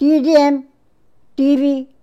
TDM TV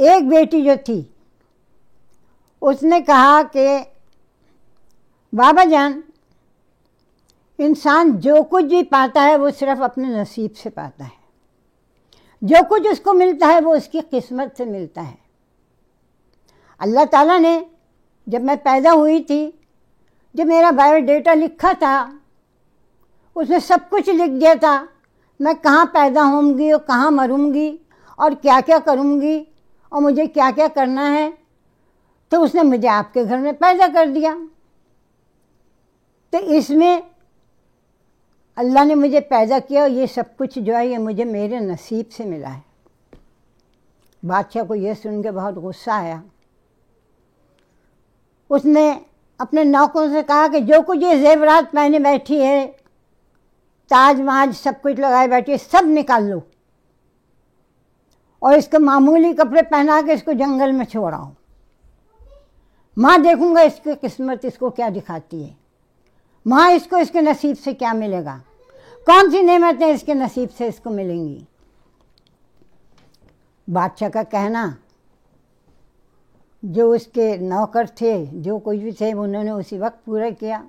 ایک بیٹی جو تھی اس نے کہا کہ بابا جان، انسان جو کچھ بھی پاتا ہے وہ صرف اپنے نصیب سے پاتا ہے، جو کچھ اس کو ملتا ہے وہ اس کی قسمت سے ملتا ہے۔ اللہ تعالیٰ نے جب میں پیدا ہوئی تھی، جو میرا بایو ڈیٹا لکھا تھا اس میں سب کچھ لکھ دیا تھا، میں کہاں پیدا ہوں گی اور کہاں مروں گی اور کیا کیا کروں گی اور مجھے کیا کیا کرنا ہے، تو اس نے مجھے آپ کے گھر میں پیدا کر دیا۔ تو اس میں اللہ نے مجھے پیدا کیا اور یہ سب کچھ جو ہے یہ مجھے میرے نصیب سے ملا ہے۔ بادشاہ کو یہ سن کے بہت غصہ آیا۔ اس نے اپنے نوکروں سے کہا کہ جو کچھ یہ زیورات پہنے بیٹھی ہے، تاج ماج سب کچھ لگائے بیٹھی ہے، سب نکال لو اور اس کو معمولی کپڑے پہنا کے اس کو جنگل میں چھوڑاؤ۔ ماں دیکھوں گا اس کی قسمت اس کو کیا دکھاتی ہے، ماں اس کو اس کے نصیب سے کیا ملے گا، کون سی نعمتیں اس کے نصیب سے اس کو ملیں گی۔ بادشاہ کا کہنا، جو اس کے نوکر تھے جو کچھ بھی تھے انہوں نے اسی وقت پورا کیا۔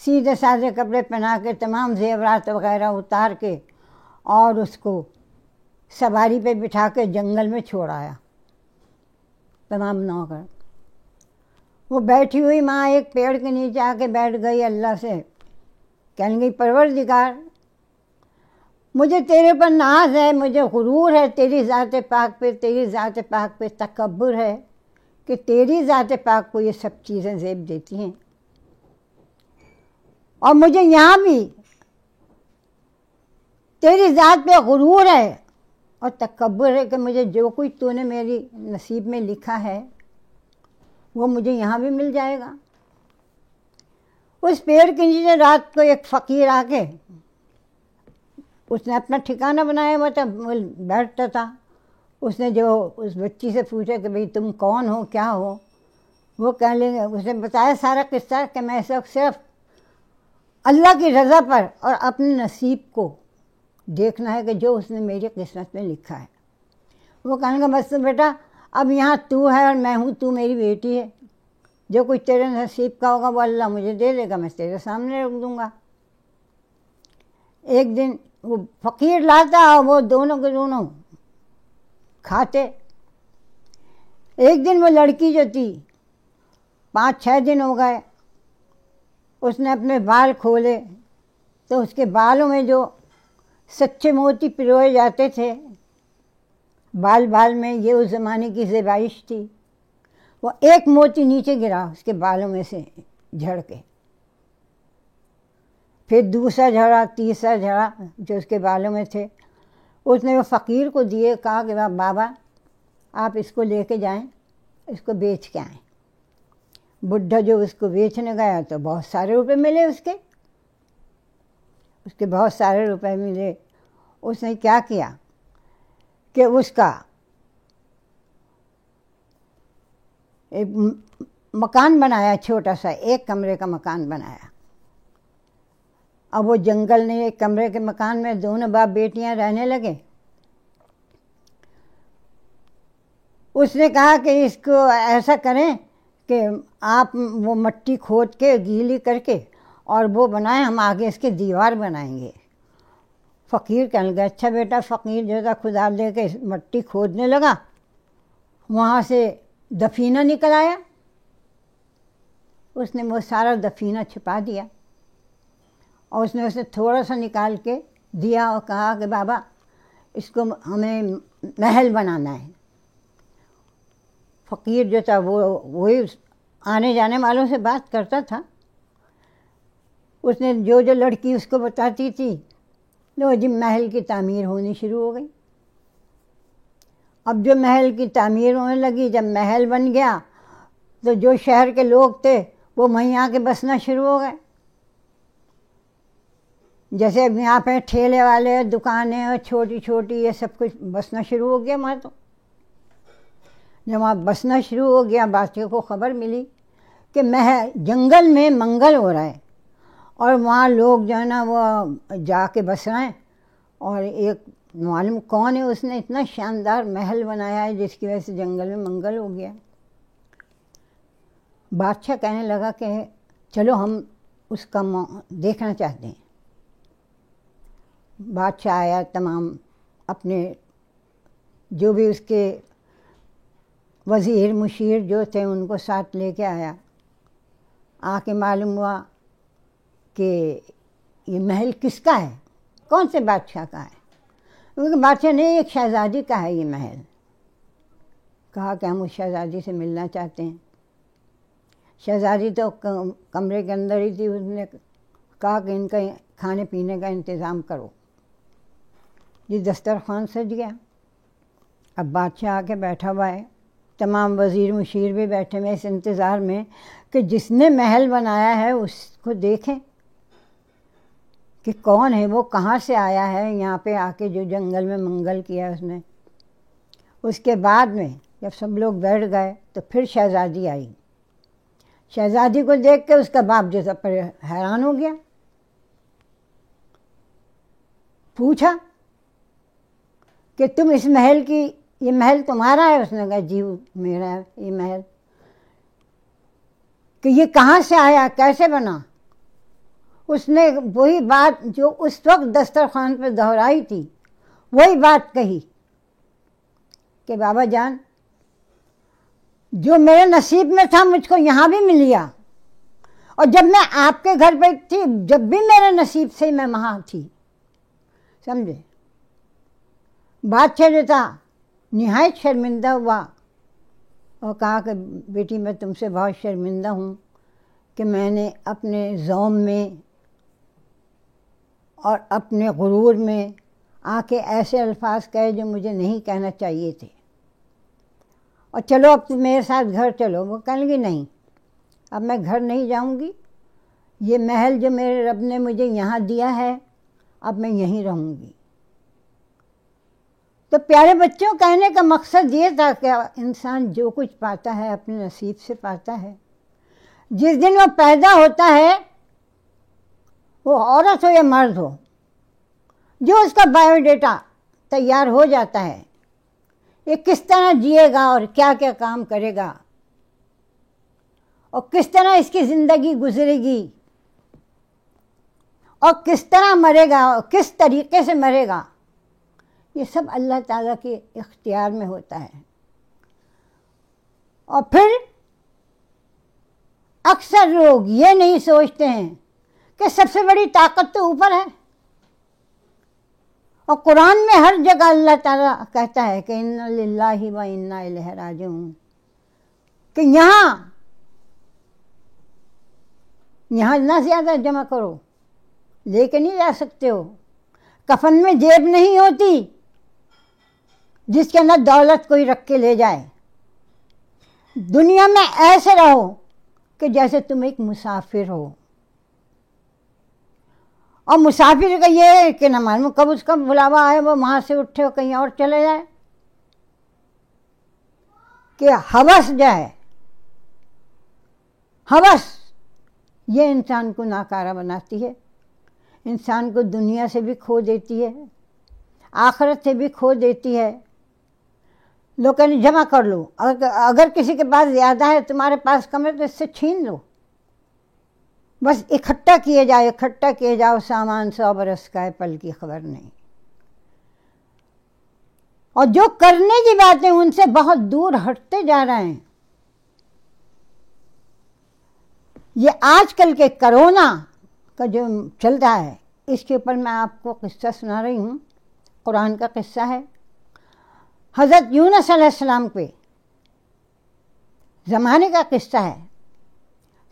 سیدھے سادے کپڑے پہنا کے تمام زیورات وغیرہ اتار کے اور اس کو سواری پہ بٹھا کے جنگل میں چھوڑ آیا۔ تمام نوکر، وہ بیٹھی ہوئی ماں ایک پیڑ کے نیچے آ کے بیٹھ گئی، اللہ سے کہنے لگی پروردگار، مجھے تیرے پر ناز ہے، مجھے غرور ہے تیری ذات پاک پہ، تیری ذات پاک پہ تکبر ہے کہ تیری ذات پاک کو یہ سب چیزیں زیب دیتی ہیں، اور مجھے یہاں بھی تیری ذات پہ غرور ہے اور تکبر ہے کہ مجھے جو کچھ تو نے میری نصیب میں لکھا ہے وہ مجھے یہاں بھی مل جائے گا۔ اس پیڑ کے نیچے رات کو ایک فقیر آ کے، اس نے اپنا ٹھکانہ بنایا ہوا تھا، بیٹھتا تھا۔ اس نے جو اس بچی سے پوچھا کہ بھئی تم کون ہو، کیا ہو، وہ کہنے لگے، اس نے بتایا سارا قصہ کہ میں اس وقت صرف اللہ کی رضا پر اور اپنے نصیب کو دیکھنا ہے کہ جو اس نے میری قسمت میں لکھا ہے۔ وہ کہنے لگا بس بیٹا اب یہاں تو ہے اور میں ہوں، تو میری بیٹی ہے، جو کچھ تیرے نصیب کا ہوگا وہ اللہ مجھے دے دے گا، میں تیرے سامنے رکھ دوں گا۔ ایک دن وہ فقیر لاتا اور وہ دونوں کے دونوں کھاتے۔ ایک دن وہ لڑکی جو تھی 5-6 دن ہو گئے، اس نے اپنے بال کھولے تو اس کے بالوں میں جو سچے موتی پروئے جاتے تھے، بال بال میں، یہ اس زمانے کی زیبائش تھی، وہ ایک موتی نیچے گرا اس کے بالوں میں سے جھڑ کے، پھر دوسرا جھڑا، تیسرا جھڑا جو اس کے بالوں میں تھے، اس نے وہ فقیر کو دیے، کہا کہ بابا آپ اس کو لے کے جائیں، اس کو بیچ کے آئیں۔ بڈھا جو اس کو بیچنے گیا تو بہت سارے روپے ملے، اس کے بہت سارے روپے ملے۔ اس نے کیا کیا کہ اس کا ایک مکان بنایا، چھوٹا سا 1 کمرے کا مکان بنایا۔ اب وہ جنگل نے 1 کمرے کے مکان میں دونوں باپ بیٹیاں رہنے لگے۔ اس نے کہا کہ اس کو ایسا کریں کہ آپ وہ مٹی کھود کے گیلی کر کے اور وہ بنائیں، ہم آگے اس کے دیوار بنائیں گے۔ فقیر کہنے لگا اچھا بیٹا۔ فقیر جو تھا خدا دے کے مٹی کھودنے لگا، وہاں سے دفینہ نکل آیا، اس نے وہ سارا دفینہ چھپا دیا اور اس نے اسے تھوڑا سا نکال کے دیا اور کہا کہ بابا اس کو ہمیں محل بنانا ہے۔ فقیر جو تھا وہی آنے جانے والوں سے بات کرتا تھا۔ اس نے جو لڑکی اس کو بتاتی تھی، لو جی محل کی تعمیر ہونی شروع ہو گئی۔ اب جو محل کی تعمیر ہونے لگی، جب محل بن گیا تو جو شہر کے لوگ تھے وہ وہیں آ کے بسنا شروع ہو گئے۔ جیسے اب یہاں پہ ٹھیلے والے، دکانیں اور چھوٹی چھوٹی یہ سب کچھ بسنا شروع ہو گیا وہاں۔ تو جب وہاں بسنا شروع ہو گیا، بادشاہ کو خبر ملی کہ جنگل میں منگل ہو رہا ہے اور وہاں لوگ جو ہے نا وہ جا کے بس رہے ہیں، اور ایک معلوم کون ہے اس نے اتنا شاندار محل بنایا ہے جس کی وجہ سے جنگل میں منگل ہو گیا۔ بادشاہ کہنے لگا کہ چلو ہم اس کا دیکھنا چاہتے ہیں۔ بادشاہ آیا، تمام اپنے جو بھی اس کے وزیر مشیر جو تھے ان کو ساتھ لے کے آیا۔ آ کے معلوم ہوا کہ یہ محل کس کا ہے، کون سے بادشاہ کا ہے؟ کیونکہ بادشاہ نے ایک شہزادی کا ہے یہ محل۔ کہا کہ ہم اس شہزادی سے ملنا چاہتے ہیں۔ شہزادی تو کمرے کے اندر ہی تھی، اس نے کہا کہ ان کا کھانے پینے کا انتظام کرو۔ یہ دسترخوان سج گیا۔ اب بادشاہ آ کے بیٹھا ہوا ہے، تمام وزیر مشیر بھی بیٹھے ہوئے اس انتظار میں کہ جس نے محل بنایا ہے اس کو دیکھیں کہ کون ہے وہ، کہاں سے آیا ہے یہاں پہ آ کے جو جنگل میں منگل کیا اس نے۔ اس کے بعد میں جب سب لوگ بیٹھ گئے تو پھر شہزادی آئی۔ شہزادی کو دیکھ کے اس کا باپ جو تھا حیران ہو گیا، پوچھا کہ تم اس محل کی، یہ محل تمہارا ہے؟ اس نے کہا جی میرا ہے یہ محل۔ کہ یہ کہاں سے آیا، کیسے بنا؟ اس نے وہی بات جو اس وقت دسترخوان پہ دہرائی تھی وہی بات کہی کہ بابا جان جو میرے نصیب میں تھا مجھ کو یہاں بھی مل گیا، اور جب میں آپ کے گھر پہ تھی جب بھی میرے نصیب سے میں وہاں تھی۔ سمجھے؟ بادشاہ جو تھا نہایت شرمندہ ہوا اور کہا کہ بیٹی میں تم سے بہت شرمندہ ہوں کہ میں نے اپنے ذوم میں اور اپنے غرور میں آ کے ایسے الفاظ کہے جو مجھے نہیں کہنا چاہیے تھے، اور چلو اب تم میرے ساتھ گھر چلو۔ وہ کہنے لگی نہیں، اب میں گھر نہیں جاؤں گی، یہ محل جو میرے رب نے مجھے یہاں دیا ہے اب میں یہیں رہوں گی۔ تو پیارے بچوں، کہنے کا مقصد یہ تھا کہ انسان جو کچھ پاتا ہے اپنے نصیب سے پاتا ہے۔ جس دن وہ پیدا ہوتا ہے، وہ عورت ہو یا مرد ہو، جو اس کا بایو ڈیٹا تیار ہو جاتا ہے، یہ کس طرح جیے گا اور کیا کیا کام کرے گا اور کس طرح اس کی زندگی گزرے گی اور کس طرح مرے گا اور کس طریقے سے مرے گا، یہ سب اللہ تعالیٰ کے اختیار میں ہوتا ہے۔ اور پھر اکثر لوگ یہ نہیں سوچتے ہیں کہ سب سے بڑی طاقت تو اوپر ہے، اور قرآن میں ہر جگہ اللہ تعالیٰ کہتا ہے کہ اِنَّ لِلَّهِ وَإِنَّا إِلَيْهِ رَاجِعُونَ، کہ یہاں نہ زیادہ جمع کرو، لے کے نہیں جا سکتے ہو۔ کفن میں جیب نہیں ہوتی جس کے اندر دولت کوئی رکھ کے لے جائے۔ دنیا میں ایسے رہو کہ جیسے تم ایک مسافر ہو، اور مسافر کا یہ ہے کہ نہ معلوم کب اس کا بلاوا آئے، وہ وہاں سے اٹھے اور کہیں اور چلے جائے، کہ ہوس جائے۔ ہوس یہ انسان کو ناکارہ بناتی ہے، انسان کو دنیا سے بھی کھو دیتی ہے، آخرت سے بھی کھو دیتی ہے۔ لوگ کہنے جمع کر لو، اگر کسی کے پاس زیادہ ہے تمہارے پاس کم ہے تو اس سے چھین لو، بس اکٹھا کیے جاؤ سامان 100 برس کا ہے، پل کی خبر نہیں۔ اور جو کرنے کی باتیں ان سے بہت دور ہٹتے جا رہے ہیں۔ یہ آج کل کے کرونا کا جو چل رہا ہے، اس کے اوپر میں آپ کو قصہ سنا رہی ہوں، قرآن کا قصہ ہے۔ حضرت یونس علیہ السلام کے زمانے کا قصہ ہے۔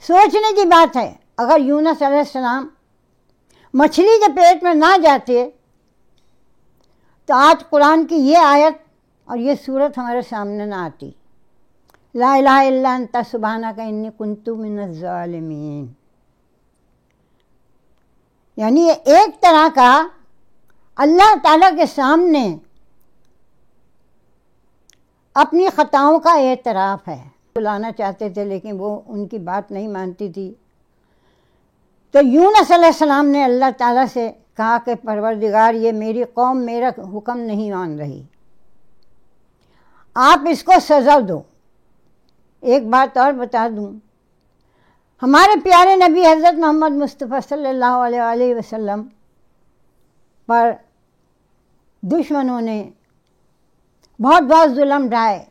سوچنے کی بات ہے، اگر یونس علیہ السلام مچھلی کے پیٹ میں نہ جاتے تو آج قرآن کی یہ آیت اور یہ سورت ہمارے سامنے نہ آتی، لا الہ الا انت سبحانک انی کنت من الظالمین۔ یعنی یہ ایک طرح کا اللہ تعالیٰ کے سامنے اپنی خطاؤں کا اعتراف ہے۔ بلانا چاہتے تھے لیکن وہ ان کی بات نہیں مانتی تھی، تو یونس علیہ السلام نے اللہ تعالیٰ سے کہا کہ پروردگار یہ میری قوم میرا حکم نہیں مان رہی، آپ اس کو سزا دو۔ ایک بات اور بتا دوں، ہمارے پیارے نبی حضرت محمد مصطفیٰ صلی اللہ علیہ وآلہ وسلم پر دشمنوں نے بہت بہت ظلم ڈھائے،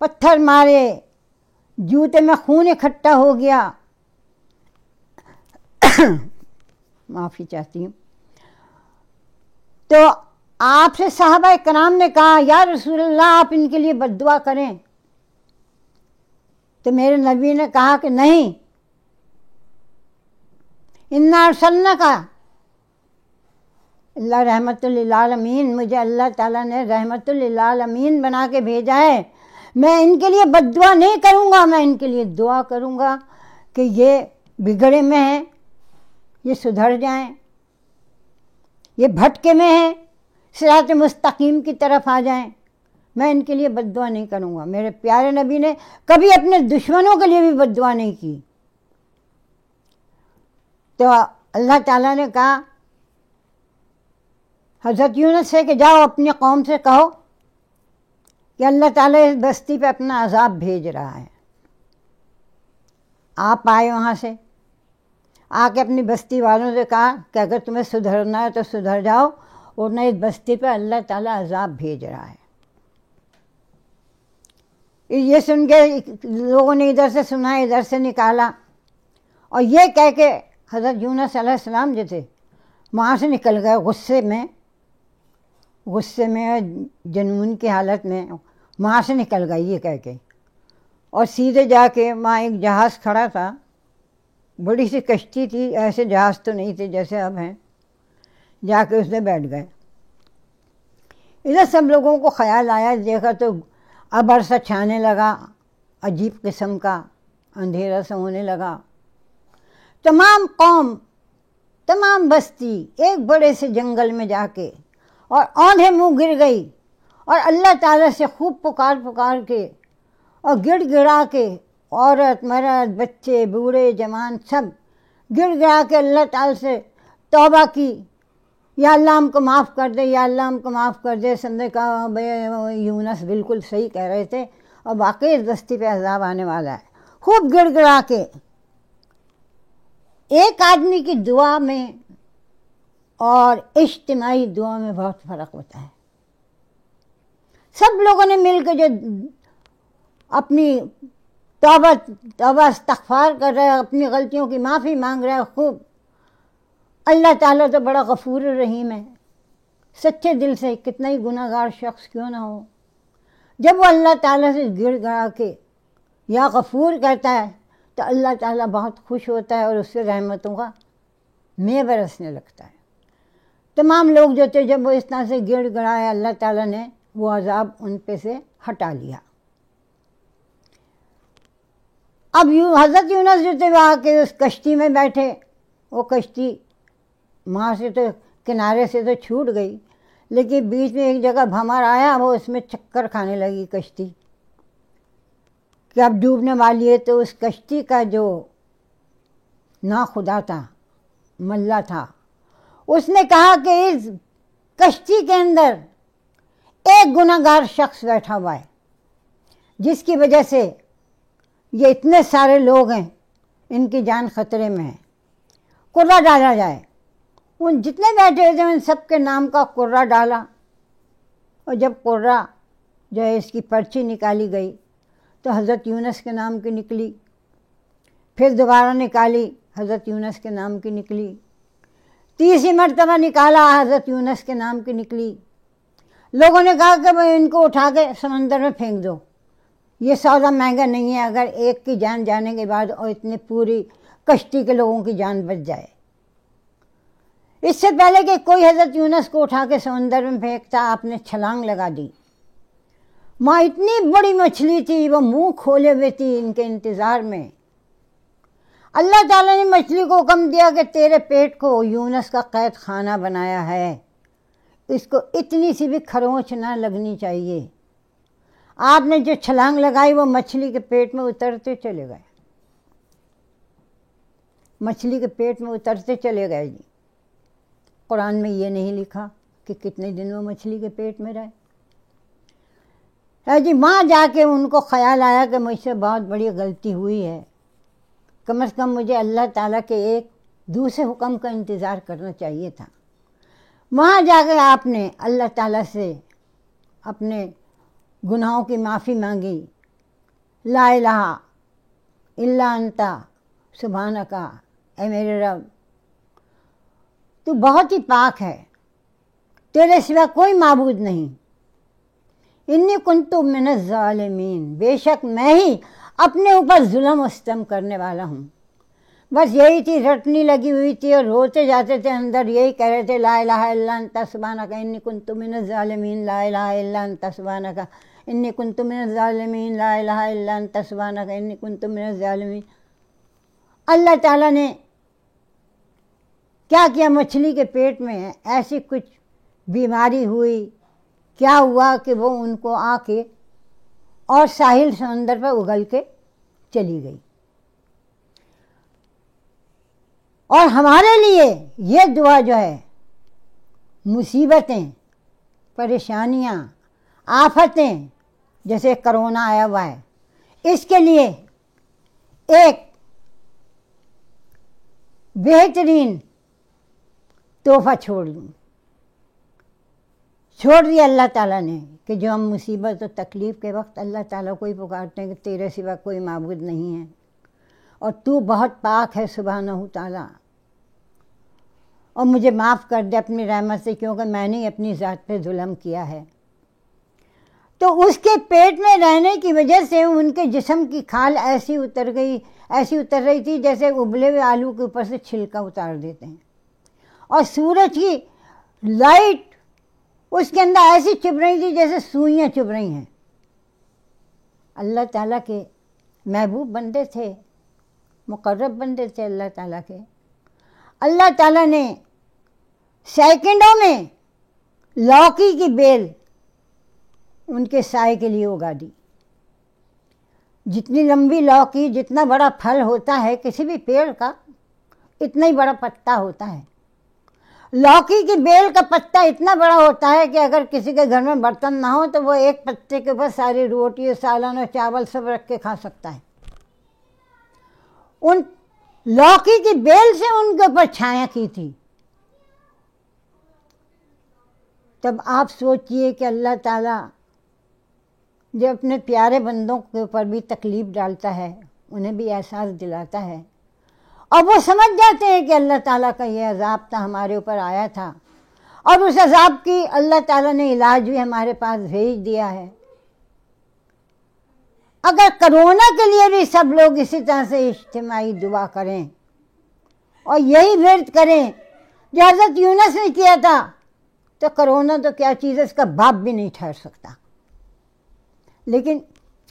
پتھر مارے، جوتے میں خون اکٹھا ہو گیا، معافی چاہتی ہوں۔ تو آپ سے صحابہ کرام نے کہا یا رسول اللہ آپ ان کے لیے بد دعا کریں، تو میرے نبی نے کہا کہ نہیں، انا ارسلناک، اللہ رحمت للعالمین، مجھے اللہ تعالیٰ نے رحمت للعالمین بنا کے بھیجا ہے، میں ان کے لیے بد دعا نہیں کروں گا، میں ان کے لیے دعا کروں گا کہ یہ بگڑے میں ہیں، یہ سدھر جائیں، یہ بھٹکے میں ہیں، صراط مستقیم کی طرف آ جائیں، میں ان کے لیے بد دعا نہیں کروں گا۔ میرے پیارے نبی نے کبھی اپنے دشمنوں کے لیے بھی بد دعا نہیں کی۔ تو اللہ تعالیٰ نے کہا حضرت یونس سے کہ جاؤ اپنی قوم سے کہو کہ اللہ تعالیٰ اس بستی پہ اپنا عذاب بھیج رہا ہے۔ آپ آئے وہاں سے، آ کے اپنی بستی والوں سے کہا کہ اگر تمہیں سدھرنا ہے تو سدھر جاؤ، ورنہ اس بستی پہ اللہ تعالیٰ عذاب بھیج رہا ہے۔ یہ سن کے لوگوں نے ادھر سے سنا، ادھر سے نکالا، اور یہ کہہ کے حضرت یونس علیہ السلام جو تھے وہاں سے نکل گئے غصے میں جنون کی حالت میں، وہاں سے نکل گئے یہ کہہ کے، اور سیدھے جا کے وہاں ایک جہاز کھڑا تھا، بڑی سی کشتی تھی، ایسے جہاز تو نہیں تھے جیسے اب ہیں، جا کے اس میں بیٹھ گئے۔ ادھر سب لوگوں کو خیال آیا، دیکھا تو ابر سا چھانے لگا، عجیب قسم کا اندھیرا سا ہونے لگا، تمام قوم، تمام بستی ایک بڑے سے جنگل میں جا کے اور آندھے منہ گر گئی، اور اللہ تعالیٰ سے خوب پکار کے اور گڑ گڑا کے، عورت مرد بچے بوڑھے جوان سب گڑ گڑا کے اللہ تعالیٰ سے توبہ کی، یا اللہ ہم کو معاف کر دے، یا اللہ ہم کو معاف کر دے۔ سب نے کہا بھئی یونس بالکل صحیح کہہ رہے تھے، اور واقعی اس بستی پہ عذاب آنے والا ہے۔ خوب گڑ گڑا کے، ایک آدمی کی دعا میں اور اجتماعی دعا میں بہت فرق ہوتا ہے۔ سب لوگوں نے مل کے جو اپنی توبہ استغفار کر رہے ہیں، اپنی غلطیوں کی معافی مانگ رہے ہیں خوب، اللہ تعالیٰ تو بڑا غفور الرحیم ہے، سچے دل سے کتنا ہی گناہ گار شخص کیوں نہ ہو، جب وہ اللہ تعالیٰ سے گڑ گڑا کے یا غفور کہتا ہے تو اللہ تعالیٰ بہت خوش ہوتا ہے اور اس سے رحمتوں کا میں برسنے لگتا ہے۔ تمام لوگ جو تھے جب وہ اس طرح سے گڑ گڑائے، اللہ تعالیٰ نے وہ عذاب ان پہ سے ہٹا لیا۔ اب حضرت یونس جو تھے وہ آ کے اس کشتی میں بیٹھے، وہ کشتی وہاں سے تو کنارے سے تو چھوٹ گئی، لیکن بیچ میں ایک جگہ بھنور آیا، وہ اس میں چکر کھانے لگی کشتی کہ اب ڈوبنے والی ہے۔ تو اس کشتی کا جو ناخدا تھا، ملا تھا، اس نے کہا کہ اس کشتی کے اندر ایک گناہ گار شخص بیٹھا ہوا ہے، جس کی وجہ سے یہ اتنے سارے لوگ ہیں، ان کی جان خطرے میں ہے، قرہ ڈالا جائے۔ ان جتنے بیٹھے تھے ان سب کے نام کا قرہ ڈالا، اور جب قرہ جو ہے اس کی پرچی نکالی گئی تو حضرت یونس کے نام کی نکلی، پھر دوبارہ نکالی حضرت یونس کے نام کی نکلی، تیسری مرتبہ نکالا حضرت یونس کے نام کی نکلی۔ لوگوں نے کہا کہ بھئی ان کو اٹھا کے سمندر میں پھینک دو، یہ سودا مہنگا نہیں ہے اگر ایک کی جان جانے کے بعد اور اتنے پوری کشتی کے لوگوں کی جان بچ جائے۔ اس سے پہلے کہ کوئی حضرت یونس کو اٹھا کے سمندر میں پھینکتا، آپ نے چھلانگ لگا دی۔ وہاں اتنی بڑی مچھلی تھی، وہ منہ کھولے ہوئے تھی ان کے انتظار میں۔ اللہ تعالیٰ نے مچھلی کو حکم دیا کہ تیرے پیٹ کو یونس کا قید خانہ بنایا ہے، اس کو اتنی سی بھی کھروچ نہ لگنی چاہیے۔ آپ نے جو چھلانگ لگائی وہ مچھلی کے پیٹ میں اترتے چلے گئے، مچھلی کے پیٹ میں اترتے چلے گئے جی۔ قرآن میں یہ نہیں لکھا کہ کتنے دن وہ مچھلی کے پیٹ میں رہے. جی وہاں جا کے ان کو خیال آیا کہ مجھ سے بہت بڑی غلطی ہوئی ہے، کم از کم مجھے اللہ تعالیٰ کے ایک دوسرے حکم کا انتظار کرنا چاہیے تھا. وہاں جا کے آپ نے اللہ تعالیٰ سے اپنے گناہوں کی معافی مانگی. لا الہ الا انت سبحانک، اے میرے رب تو بہت ہی پاک ہے، تیرے سوا کوئی معبود نہیں. انی کنت من الظالمین، بے شک میں ہی اپنے اوپر ظلم و ستم کرنے والا ہوں. بس یہی تھی، رٹنی لگی ہوئی تھی اور روتے جاتے تھے اندر، یہی کہہ رہے تھے لا الہ الا انت سبحانک انی کنت من الظالمین، لا الہ الا انت سبحانک انی کنت من الظالمین، لا الہ الا انت سبحانک انی کنت من الظالمین. اللہ تعالیٰ نے کیا کیا، مچھلی کے پیٹ میں ایسی کچھ بیماری ہوئی، کیا ہوا کہ وہ ان کو آ کے اور ساحل سمندر پر اگل کے چلی گئی. اور ہمارے لیے یہ دعا جو ہے، مصیبتیں، پریشانیاں، آفتیں جیسے کرونا آیا ہوا ہے، اس کے لیے ایک بہترین تحفہ چھوڑ دیا اللہ تعالیٰ نے، کہ جو ہم مصیبت و تکلیف کے وقت اللہ تعالیٰ کو ہی پکارتے ہیں کہ تیرے سوا کوئی معبود نہیں ہے اور تو بہت پاک ہے سبحانہ تعالیٰ، اور مجھے معاف کر دے اپنی رحمت سے، کیونکہ میں نے اپنی ذات پہ ظلم کیا ہے. تو اس کے پیٹ میں رہنے کی وجہ سے ان کے جسم کی کھال ایسی اتر رہی تھی جیسے ابلے ہوئے آلو کے اوپر سے چھلکا اتار دیتے ہیں، اور سورج کی لائٹ اس کے اندر ایسی چبھ رہی تھی جیسے سوئیاں چبھ رہی ہیں. اللہ تعالیٰ کے محبوب بندے تھے، مقرب بندے تھے اللہ تعالیٰ کے. اللہ تعالیٰ نے سیکنڈوں میں لوکی کی بیل ان کے سائے کے لیے اگا دی. جتنی لمبی لوکی، جتنا بڑا پھل ہوتا ہے کسی بھی پیڑ کا، اتنا ہی بڑا پتا ہوتا ہے. لوکی کی بیل کا پتا اتنا بڑا ہوتا ہے کہ اگر کسی کے گھر میں برتن نہ ہو تو وہ ایک پتے کے اوپر ساری روٹی، سالن اور چاول سب رکھ کے کھا سکتا ہے. ان لوکی کی بیل سے ان کے اوپر چھایا کی تھی. تب آپ سوچئے کہ اللہ تعالیٰ جو اپنے پیارے بندوں کے اوپر بھی تکلیف ڈالتا ہے، انہیں بھی احساس دلاتا ہے، اور وہ سمجھ جاتے ہیں کہ اللہ تعالیٰ کا یہ عذاب تھا ہمارے اوپر آیا تھا، اور اس عذاب کی اللہ تعالیٰ نے علاج بھی ہمارے پاس بھیج دیا ہے. اگر کرونا کے لیے بھی سب لوگ اسی طرح سے اجتماعی دعا کریں اور یہی ورد کریں جو حضرت یونس نے کیا تھا، تو کرونا تو کیا چیز ہے، اس کا باپ بھی نہیں ٹھہر سکتا. لیکن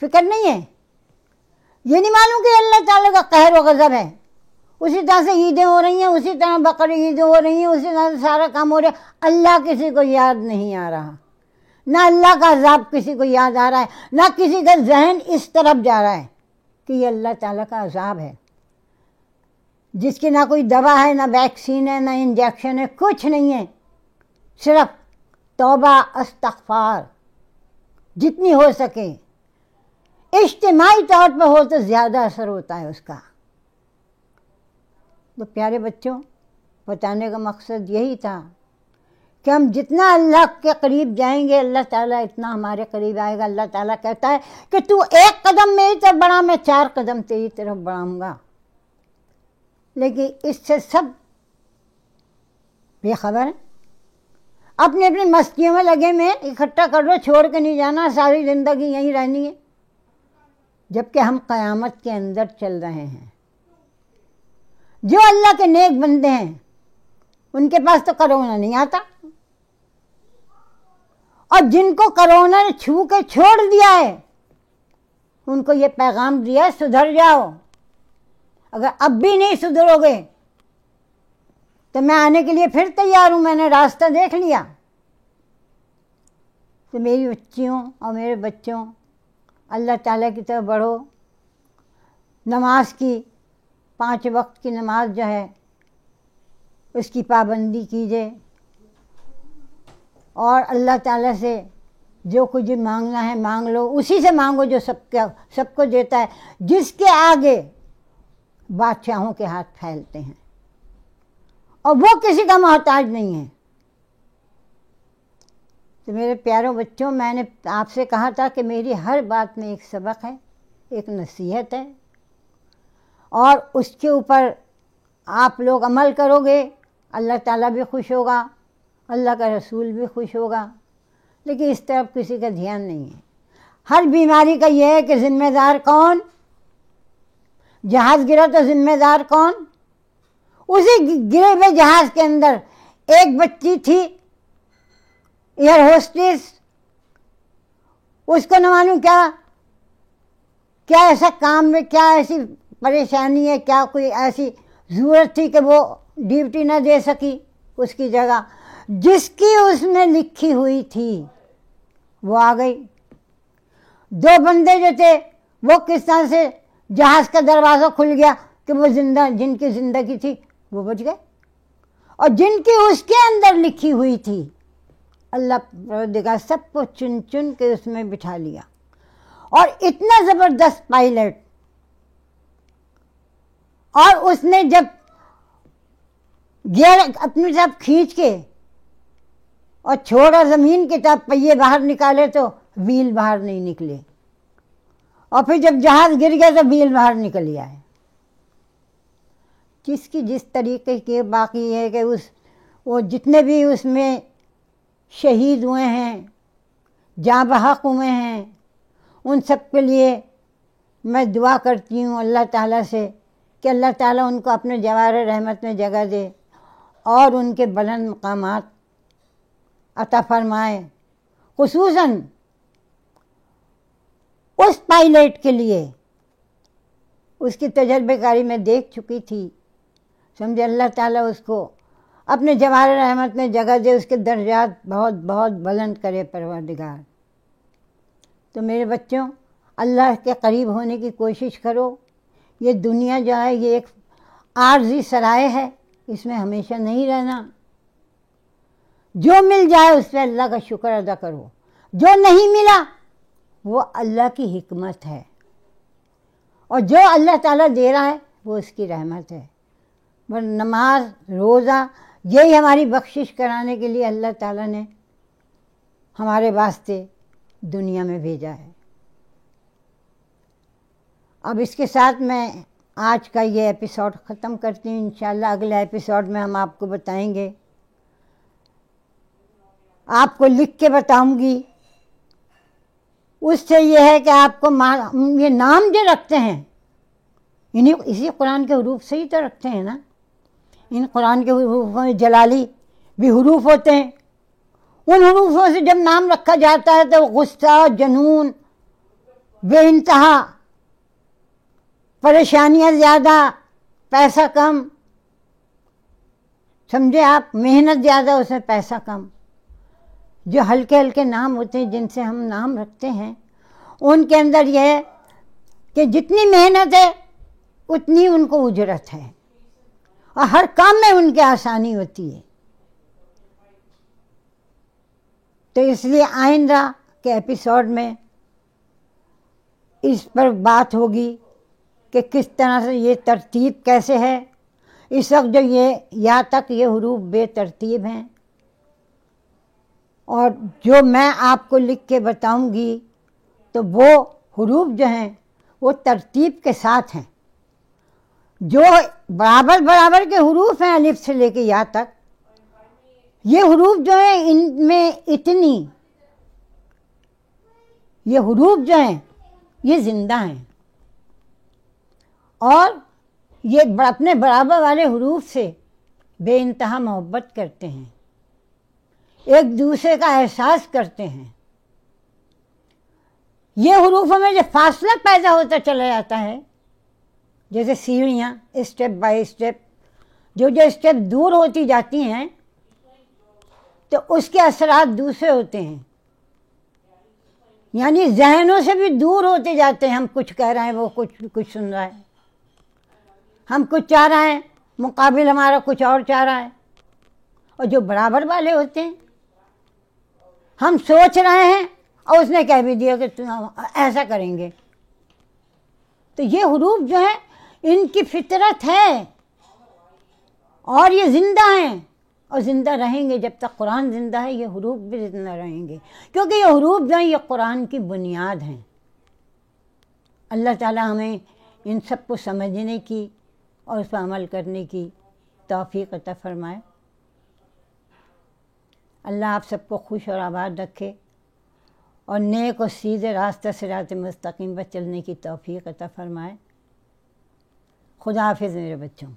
فکر نہیں ہے، یہ نہیں معلوم کہ اللہ تعالیٰ کا قہر و غضب ہے. اسی طرح سے عیدیں ہو رہی ہیں، اسی طرح بقر عیدیں ہو رہی ہیں، اسی طرح سے سارا کام ہو رہا ہے. اللہ کسی کو یاد نہیں آ رہا، نہ اللہ کا عذاب کسی کو یاد آ رہا ہے، نہ کسی کا ذہن اس طرف جا رہا ہے کہ یہ اللہ تعالیٰ کا عذاب ہے جس کی نہ کوئی دوا ہے، نہ ویکسین ہے، نہ انجیکشن ہے، کچھ نہیں ہے. صرف توبہ، استغفار جتنی ہو سکے، اجتماعی طور پہ ہو تو زیادہ اثر ہوتا ہے اس کا. تو پیارے بچوں، بتانے کا مقصد یہی تھا کہ ہم جتنا اللہ کے قریب جائیں گے، اللہ تعالیٰ اتنا ہمارے قریب آئے گا. اللہ تعالیٰ کہتا ہے کہ تو ایک قدم میری طرف بڑھا، میں 4 قدم تیری طرف بڑھاؤں گا. لیکن اس سے سب بے خبر ہیں، اپنی اپنی مستیوں میں لگے میں، اکٹھا کر لو، چھوڑ کے نہیں جانا، ساری زندگی یہیں رہنی ہے. جبکہ ہم قیامت کے اندر چل رہے ہیں. جو اللہ کے نیک بندے ہیں ان کے پاس تو کرونا نہیں آتا، اور جن کو کرونا نے چھو کے چھوڑ دیا ہے ان کو یہ پیغام دیا، سدھر جاؤ. اگر اب بھی نہیں سدھرو گے تو میں آنے کے لیے پھر تیار ہوں، میں نے راستہ دیکھ لیا. تو میری بچیوں اور میرے بچوں، اللہ تعالیٰ کی طرف بڑھو. نماز کی 5 وقت کی نماز جو ہے اس کی پابندی کیجیے. اور اللہ تعالیٰ سے جو کچھ مانگنا ہے مانگ لو، اسی سے مانگو جو سب کو دیتا ہے، جس کے آگے بادشاہوں کے ہاتھ پھیلتے ہیں، اور وہ کسی کا محتاج نہیں ہے۔ تو میرے پیاروں بچوں، میں نے آپ سے کہا تھا کہ میری ہر بات میں ایک سبق ہے، ایک نصیحت ہے، اور اس کے اوپر آپ لوگ عمل کرو گے، اللہ تعالیٰ بھی خوش ہوگا، اللہ کا رسول بھی خوش ہوگا۔ لیکن اس طرف کسی کا دھیان نہیں ہے۔ ہر بیماری کا یہ ہے کہ ذمہ دار کون؟ جہاز گرا تو ذمہ دار کون؟ اسی گرے ہوئے جہاز کے اندر ایک بچی تھی ایئر ہوسٹس، اس کو نہ معلوم کیا ایسا کام میں کیا ایسی پریشانی ہے، کیا کوئی ایسی ضرورت تھی کہ وہ ڈیوٹی نہ دے سکی اس کی جگہ، جس کی اس نے لکھی ہوئی تھی وہ آ گئی۔ دو بندے جو تھے وہ کس طرح سے جہاز کا دروازہ کھل گیا کہ وہ جن کی زندگی تھی وہ بچ گئے، اور جن کی اس کے اندر لکھی ہوئی تھی اللہ پروردگار سب کو چن چن کے اس میں بٹھا لیا۔ اور اتنا زبردست پائلٹ، اور اس نے جب گیئر اپنی طرف کھینچ کے اور چھوڑا زمین کی طرف، پہیے باہر نکالے تو ویل باہر نہیں نکلے، اور پھر جب جہاز گر گیا تو ویل باہر نکل آئے۔ جس کی جس طریقے کی باقی ہے کہ وہ جتنے بھی اس میں شہید ہوئے ہیں، جاں بحق ہوئے ہیں، ان سب کے لیے میں دعا کرتی ہوں اللہ تعالیٰ سے کہ اللہ تعالیٰ ان کو اپنے جوار رحمت میں جگہ دے اور ان کے بلند مقامات عطا فرمائے۔ خصوصاً اس پائلٹ کے لیے، اس کی تجربہ کاری میں دیکھ چکی تھی، سمجھے، اللہ تعالیٰ اس کو اپنے جوار رحمت میں جگہ دے، اس کے درجات بہت بہت بلند کرے پروردگار۔ تو میرے بچوں، اللہ کے قریب ہونے کی کوشش کرو۔ یہ دنیا جو ہے یہ ایک عارضی سرائے ہے، اس میں ہمیشہ نہیں رہنا۔ جو مل جائے اس پہ اللہ کا شکر ادا کرو، جو نہیں ملا وہ اللہ کی حکمت ہے، اور جو اللہ تعالیٰ دے رہا ہے وہ اس کی رحمت ہے۔ نماز، روزہ، یہی ہماری بخشش کرانے کے لیے اللہ تعالیٰ نے ہمارے واسطے دنیا میں بھیجا ہے۔ اب اس کے ساتھ میں آج کا یہ ایپیسوڈ ختم کرتی ہوں۔ انشاءاللہ اگلے ایپیسوڈ میں ہم آپ کو بتائیں گے، آپ کو لکھ کے بتاؤں گی۔ اس سے یہ ہے کہ آپ کو یہ نام جو رکھتے ہیں اسی قرآن کے حروف سے ہی تو رکھتے ہیں نا۔ ان قرآن کے حروفوں میں جلالی بھی حروف ہوتے ہیں، ان حروفوں سے جب نام رکھا جاتا ہے تو غصہ، جنون، بے انتہا، پریشانیاں زیادہ، پیسہ کم، سمجھے آپ، محنت زیادہ اس میں پیسہ کم۔ جو ہلکے ہلکے نام ہوتے ہیں جن سے ہم نام رکھتے ہیں، ان کے اندر یہ ہے کہ جتنی محنت ہے اتنی ان کو اجرت ہے، اور ہر کام میں ان کی آسانی ہوتی ہے۔ تو اس لیے آئندہ کے ایپیسوڈ میں اس پر بات ہوگی کہ کس طرح سے یہ ترتیب کیسے ہے۔ اس وقت جو یا تک یہ حروف بے ترتیب ہیں، اور جو میں آپ کو لکھ کے بتاؤں گی تو وہ حروف جو ہیں وہ ترتیب کے ساتھ ہیں۔ جو برابر برابر کے حروف ہیں الف سے لے کے یا تک، یہ حروف جو ہیں ان میں یہ حروف جو ہیں یہ زندہ ہیں، اور یہ اپنے برابر والے حروف سے بے انتہا محبت کرتے ہیں، ایک دوسرے کا احساس کرتے ہیں۔ یہ حروفوں میں جو فاصلہ پیدا ہوتا چلا جاتا ہے، جیسے سیڑھیاں اسٹیپ بائی اسٹیپ، جو اسٹیپ دور ہوتی جاتی ہیں تو اس کے اثرات دوسرے ہوتے ہیں، یعنی ذہنوں سے بھی دور ہوتے جاتے ہیں۔ ہم کچھ کہہ رہے ہیں، وہ کچھ سن رہا ہے، ہم کچھ چاہ رہے ہیں، مقابل ہمارا کچھ اور چاہ رہا ہے۔ اور جو برابر والے ہوتے ہیں ہم سوچ رہے ہیں اور اس نے کہہ بھی دیا کہ تم ایسا کریں گے. تو یہ حروف جو ہیں ان کی فطرت ہے اور یہ زندہ ہیں اور زندہ رہیں گے. جب تک قرآن زندہ ہے یہ حروف بھی زندہ رہیں گے، کیونکہ یہ حروف جو ہیں یہ قرآن کی بنیاد ہیں. اللہ تعالی ہمیں ان سب کو سمجھنے کی اور اس پر عمل کرنے کی توفیق عطا فرمائے. اللہ آپ سب کو خوش اور آباد رکھے اور نیک اور سیدھے راستہ صراط مستقیم پر چلنے کی توفیق عطا فرمائے. خدا حافظ میرے بچوں.